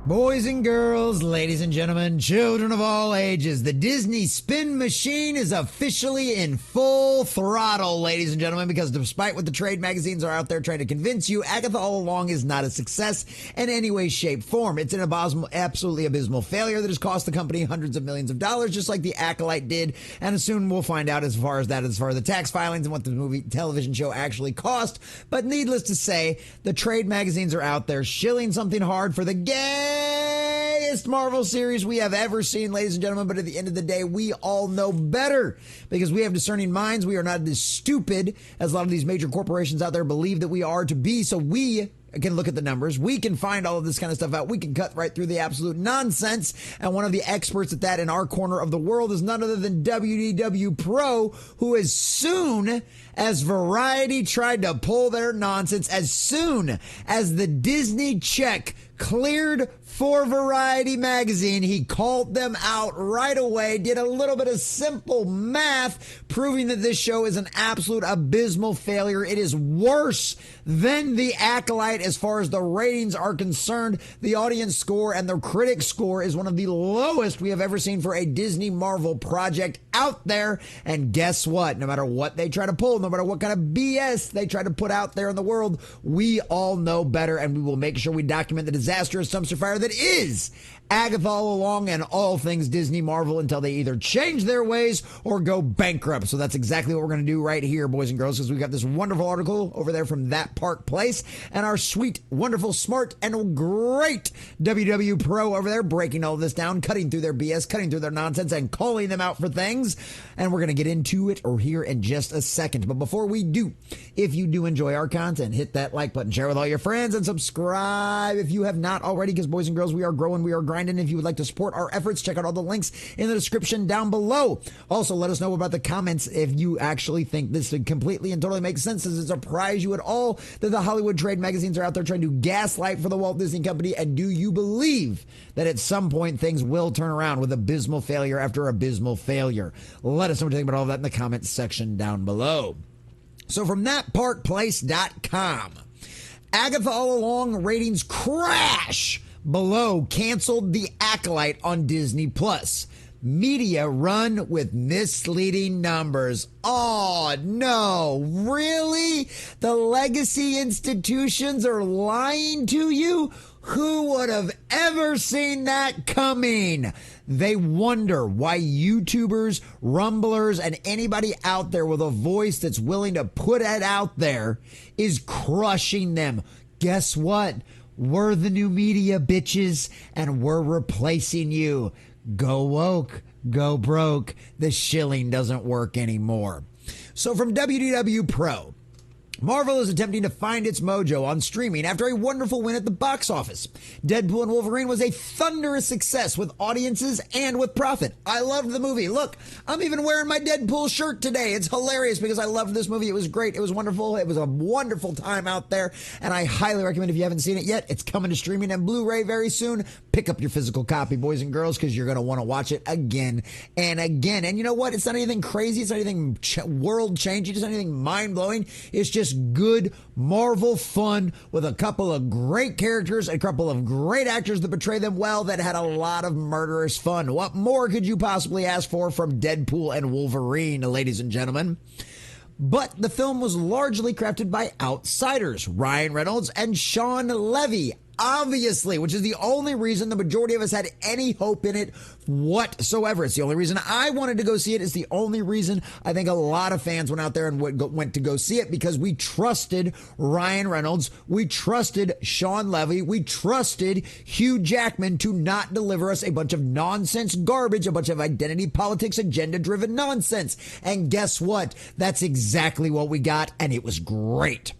Boys and girls, ladies and gentlemen, children of all ages, the Disney spin machine is officially in full throttle, ladies and gentlemen, because despite what the trade magazines are out there trying to convince you, Agatha All Along is not a success in any way, shape, form. It's an absolutely abysmal failure that has cost the company hundreds of millions of dollars, just like The Acolyte did, and soon we'll find out as far as the tax filings and what the television show actually cost. But needless to say, the trade magazines are out there shilling something hard for the gayest Marvel series we have ever seen, ladies and gentlemen. But at the end of the day, we all know better because we have discerning minds. We are not as stupid as a lot of these major corporations out there believe that we are to be. So we can look at the numbers. We can find all of this kind of stuff out. We can cut right through the absolute nonsense. And one of the experts at that in our corner of the world is none other than WDW Pro, who as soon as Variety tried to pull their nonsense, as soon as the Disney check cleared for Variety magazine, he called them out right away, did a little bit of simple math, proving that this show is an absolute abysmal failure. It is worse than The Acolyte as far as the ratings are concerned. The audience score and the critic score is one of the lowest we have ever seen for a Disney Marvel project out there. And guess what? No matter what they try to pull, no matter what kind of BS they try to put out there in the world, we all know better, and we will make sure we document the disastrous dumpster fire that is Agatha All Along and all things Disney Marvel until they either change their ways or go bankrupt. So that's exactly what we're going to do right here, boys and girls, because we've got this wonderful article over there from That Park Place and our sweet, wonderful, smart, and great WW Pro over there breaking all this down, cutting through their BS, cutting through their nonsense, and calling them out for things. And we're going to get into it here in just a second. But before we do, if you do enjoy our content, hit that like button, share with all your friends, and subscribe if you have not already, because boys and girls, we are growing, we are grinding. If you would like to support our efforts, check out all the links in the description down below. Also, let us know about the comments if you actually think this completely and totally makes sense. Does it surprise you at all that the Hollywood trade magazines are out there trying to gaslight for the Walt Disney Company? And do you believe that at some point things will turn around with abysmal failure after abysmal failure? Let us know what you think about all of that in the comments section down below. So from thatparkplace.com, Agatha All Along ratings crash below canceled The Acolyte on Disney Plus. Media run with misleading numbers. Oh, no. Really? The legacy institutions are lying to you? Who would have ever seen that coming? They wonder why YouTubers, Rumblers, and anybody out there with a voice that's willing to put it out there is crushing them. Guess what? We're the new media, bitches, and we're replacing you. Go woke, go broke. The shilling doesn't work anymore. So from WDW Pro, Marvel is attempting to find its mojo on streaming after a wonderful win at the box office. Deadpool and Wolverine was a thunderous success with audiences and with profit. I loved the movie. Look, I'm even wearing my Deadpool shirt today. It's hilarious because I loved this movie. It was great. It was wonderful. It was a wonderful time out there, and I highly recommend, if you haven't seen it yet, it's coming to streaming and Blu-ray very soon. Pick up your physical copy, boys and girls, because you're going to want to watch it again and again. And you know what? It's not anything crazy. It's not anything world-changing. It's not anything mind-blowing. It's just good Marvel fun with a couple of great characters, a couple of great actors that portray them well, that had a lot of murderous fun. What more could you possibly ask for from Deadpool and Wolverine, ladies and gentlemen? But the film was largely crafted by outsiders, Ryan Reynolds and Sean Levy, obviously, which is the only reason the majority of us had any hope in it whatsoever. It's the only reason I wanted to go see it. It's the only reason I think a lot of fans went out there and went to go see it, because we trusted Ryan Reynolds, we trusted Sean Levy, we trusted Hugh Jackman to not deliver us a bunch of nonsense garbage, a bunch of identity politics, agenda-driven nonsense. And guess what? That's exactly what we got, and it was great.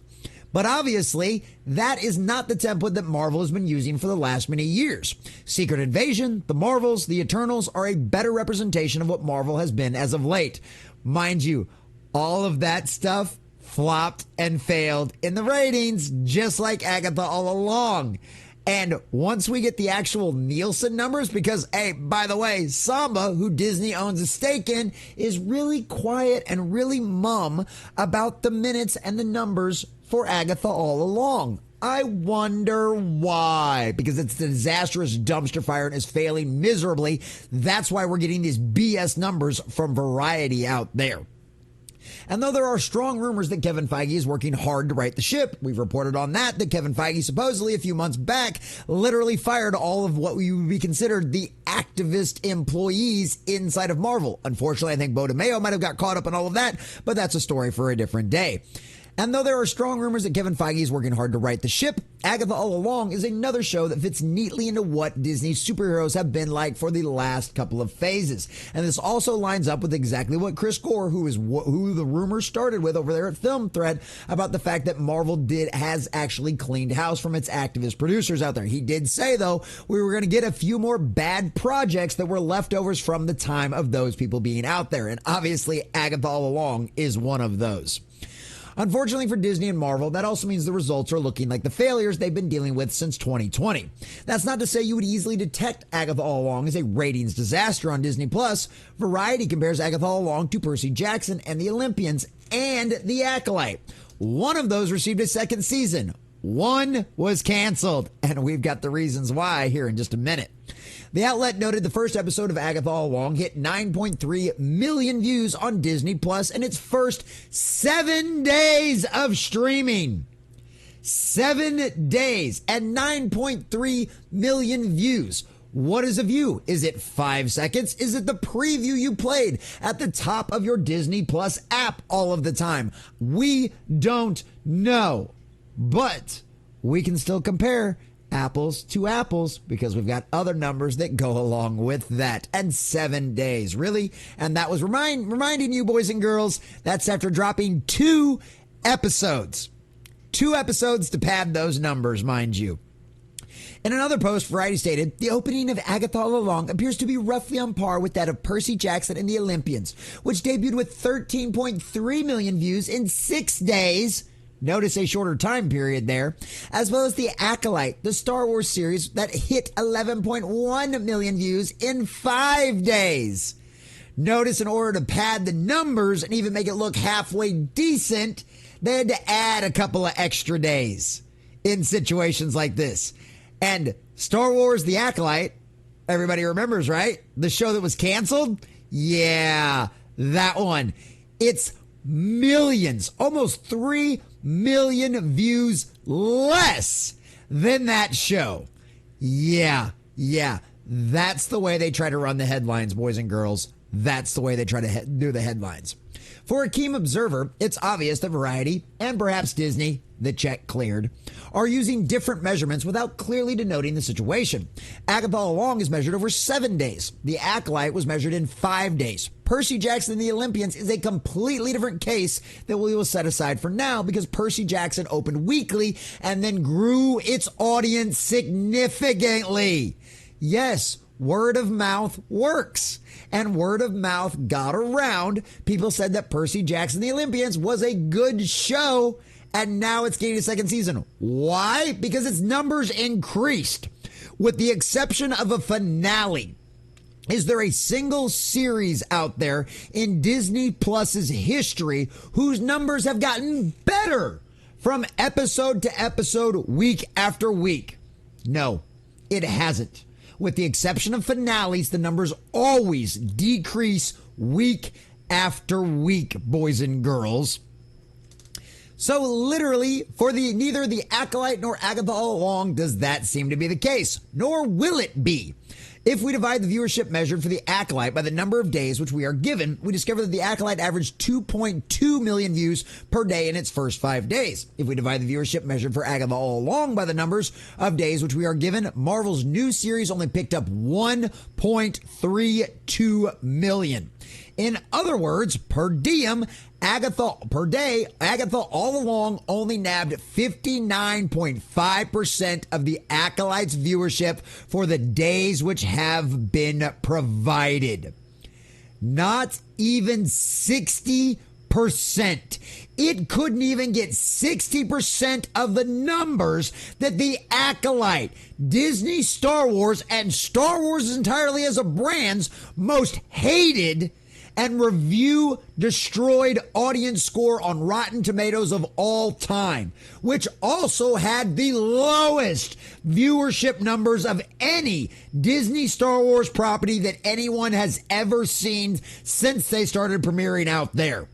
But obviously, that is not the template that Marvel has been using for the last many years. Secret Invasion, the Marvels, the Eternals are a better representation of what Marvel has been as of late. Mind you, all of that stuff flopped and failed in the ratings, just like Agatha All Along. And once we get the actual Nielsen numbers, because, hey, by the way, Samba, who Disney owns a stake in, is really quiet and really mum about the minutes and the numbers for Agatha All Along. I wonder why. Because it's a disastrous dumpster fire and is failing miserably. That's why we're getting these BS numbers from Variety out there. And though there are strong rumors that Kevin Feige is working hard to right the ship, we've reported on that Kevin Feige supposedly a few months back literally fired all of what would be considered the activist employees inside of Marvel. Unfortunately, I think Bo DeMayo might have got caught up in all of that, but that's a story for a different day. And though there are strong rumors that Kevin Feige is working hard to right the ship, Agatha All Along is another show that fits neatly into what Disney's superheroes have been like for the last couple of phases. And this also lines up with exactly what Chris Gore, who the rumors started with over there at Film Thread, about the fact that Marvel has actually cleaned house from its activist producers out there. He did say, though, we were going to get a few more bad projects that were leftovers from the time of those people being out there. And obviously, Agatha All Along is one of those. Unfortunately for Disney and Marvel, that also means the results are looking like the failures they've been dealing with since 2020. That's not to say you would easily detect Agatha All Along as a ratings disaster on Disney+. Variety compares Agatha All Along to Percy Jackson and the Olympians and The Acolyte. One of those received a second season. One was canceled, and we've got the reasons why here in just a minute. The outlet noted the first episode of Agatha All Along hit 9.3 million views on Disney Plus in its first 7 days of streaming. 7 days and 9.3 million views. What is a view? Is it 5 seconds? Is it the preview you played at the top of your Disney Plus app all of the time? We don't know, but we can still compare apples to apples because we've got other numbers that go along with that. And 7 days, really? And that was reminding you, boys and girls, that's after dropping 2 episodes. 2 episodes to pad those numbers, mind you. In another post, Variety stated, the opening of Agatha All Along appears to be roughly on par with that of Percy Jackson and the Olympians, which debuted with 13.3 million views in 6 days. Notice a shorter time period there, as well as The Acolyte, the Star Wars series that hit 11.1 million views in 5 days. Notice in order to pad the numbers and even make it look halfway decent, they had to add a couple of extra days in situations like this. And Star Wars The Acolyte, everybody remembers, right? The show that was canceled? Yeah, that one. It's millions, almost 3 million views less than that show. Yeah. That's the way they try to run the headlines, boys and girls. That's the way they try to do the headlines. For a keen observer, it's obvious that Variety, and perhaps Disney, the check cleared, are using different measurements without clearly denoting the situation. Agatha All Along is measured over 7 days. The Acolyte was measured in 5 days. Percy Jackson and the Olympians is a completely different case that we will set aside for now because Percy Jackson opened weekly and then grew its audience significantly. Yes, word of mouth works. And word of mouth got around. People said that Percy Jackson and the Olympians was a good show, and now it's getting a second season. Why? Because its numbers increased. With the exception of a finale, is there a single series out there in Disney Plus's history whose numbers have gotten better from episode to episode, week after week? No, it hasn't. With the exception of finales, the numbers always decrease week after week, boys and girls. So literally, for neither The Acolyte nor Agatha All Along does that seem to be the case, nor will it be. If we divide the viewership measured for The Acolyte by the number of days which we are given, we discover that The Acolyte averaged 2.2 million views per day in its first 5 days. If we divide the viewership measured for Agatha All Along by the numbers of days which we are given, Marvel's new series only picked up 1.32 million. In other words, per day, Agatha All Along only nabbed 59.5% of The Acolyte's viewership for the days which have been provided. Not even 60%. It couldn't even get 60% of the numbers that The Acolyte, Disney, Star Wars, and Star Wars entirely as a brand's most hated and review destroyed audience score on Rotten Tomatoes of all time, which also had the lowest viewership numbers of any Disney Star Wars property that anyone has ever seen since they started premiering out there.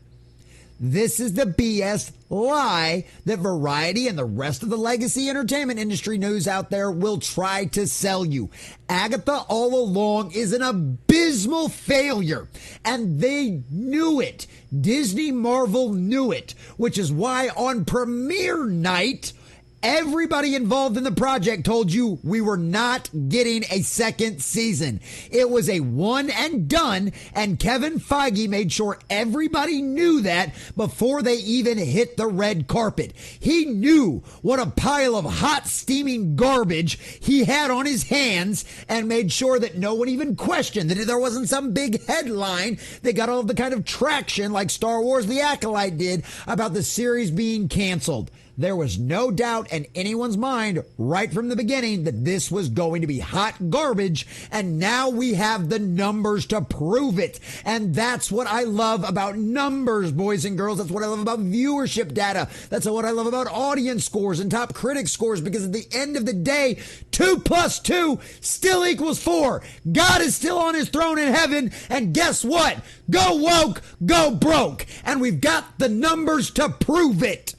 This is the BS lie that Variety and the rest of the legacy entertainment industry news out there will try to sell you. Agatha all along is an abysmal failure, and they knew it. Disney Marvel knew it, which is why on premiere night, everybody involved in the project told you we were not getting a second season. It was a one and done, and Kevin Feige made sure everybody knew that before they even hit the red carpet. He knew what a pile of hot, steaming garbage he had on his hands and made sure that no one even questioned that there wasn't some big headline that got all of the kind of traction like Star Wars The Acolyte did about the series being canceled. There was no doubt in anyone's mind right from the beginning that this was going to be hot garbage, and now we have the numbers to prove it. And that's what I love about numbers, boys and girls. That's what I love about viewership data. That's what I love about audience scores and top critic scores, because at the end of the day, 2 + 2 still equals 4. God is still on his throne in heaven, and guess what? Go woke, go broke. And we've got the numbers to prove it.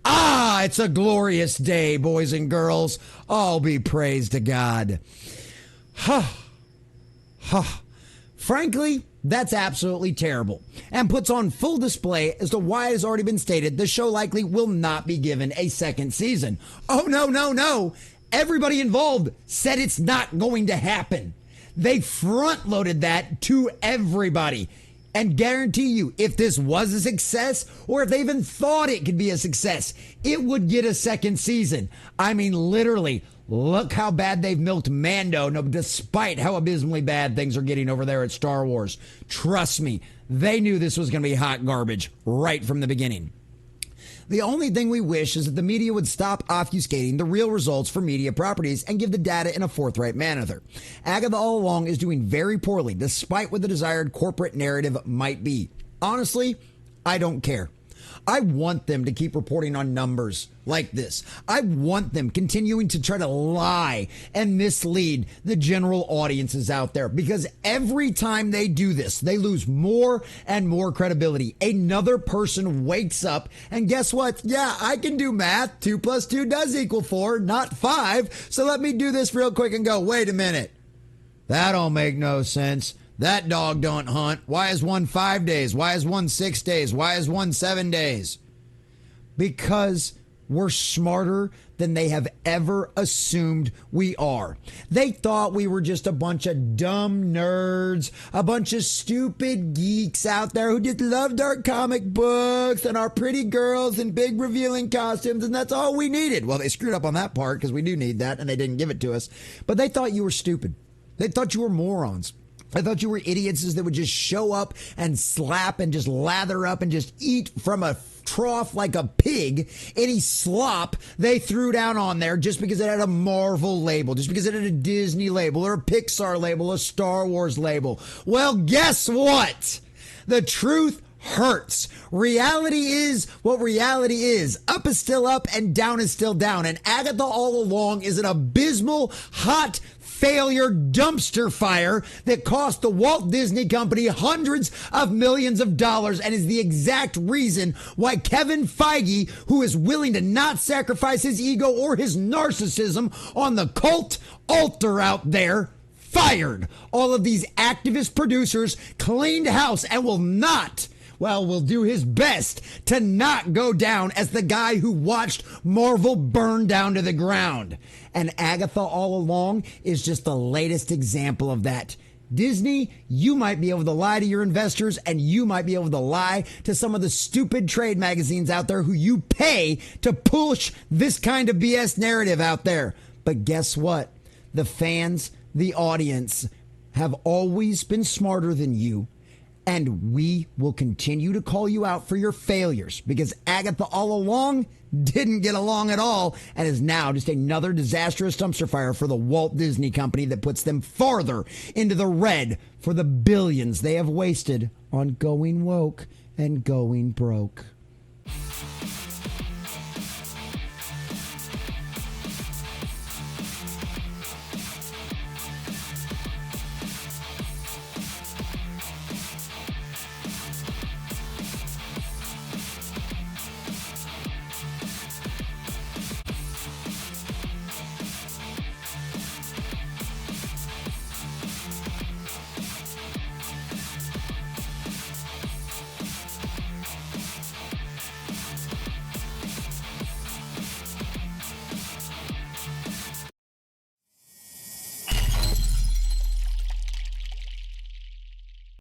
Ah, it's a glorious day, boys and girls. All be praised to God. Frankly, that's absolutely terrible, and puts on full display as to why it has already been stated the show likely will not be given a second season. Oh, no. Everybody involved said it's not going to happen. They front-loaded that to everybody. And guarantee you, if this was a success, or if they even thought it could be a success, it would get a second season. I mean, literally, look how bad they've milked Mando, despite how abysmally bad things are getting over there at Star Wars. Trust me, they knew this was going to be hot garbage right from the beginning. The only thing we wish is that the media would stop obfuscating the real results for media properties and give the data in a forthright manner. Agatha all along is doing very poorly, despite what the desired corporate narrative might be. Honestly, I don't care. I want them to keep reporting on numbers like this. I want them continuing to try to lie and mislead the general audiences out there, because every time they do this, they lose more and more credibility. Another person wakes up and guess what? Yeah, I can do math. 2 + 2 does equal 4, not 5. So let me do this real quick and go, wait a minute. That don't make no sense. That dog don't hunt. Why is one 5 days? Why is one 6 days? Why is one 7 days? Because we're smarter than they have ever assumed we are. They thought we were just a bunch of dumb nerds, a bunch of stupid geeks out there who just loved our comic books and our pretty girls in big revealing costumes, and that's all we needed. Well, they screwed up on that part because we do need that, and they didn't give it to us. But they thought you were stupid. They thought you were morons. I thought you were idiots that would just show up and slap and just lather up and just eat from a trough like a pig any slop they threw down on there just because it had a Marvel label, just because it had a Disney label or a Pixar label, a Star Wars label. Well, guess what? The truth hurts. Reality is what reality is. Up is still up and down is still down. And Agatha all along is an abysmal, hot failure dumpster fire that cost the Walt Disney Company hundreds of millions of dollars and is the exact reason why Kevin Feige, who is willing to not sacrifice his ego or his narcissism on the cult altar out there, fired all of these activist producers, cleaned house, and will do his best to not go down as the guy who watched Marvel burn down to the ground. And Agatha all along is just the latest example of that. Disney, you might be able to lie to your investors, and you might be able to lie to some of the stupid trade magazines out there who you pay to push this kind of BS narrative out there. But guess what? The fans, the audience, have always been smarter than you. And we will continue to call you out for your failures because Agatha all along didn't get along at all and is now just another disastrous dumpster fire for the Walt Disney Company that puts them farther into the red for the billions they have wasted on going woke and going broke.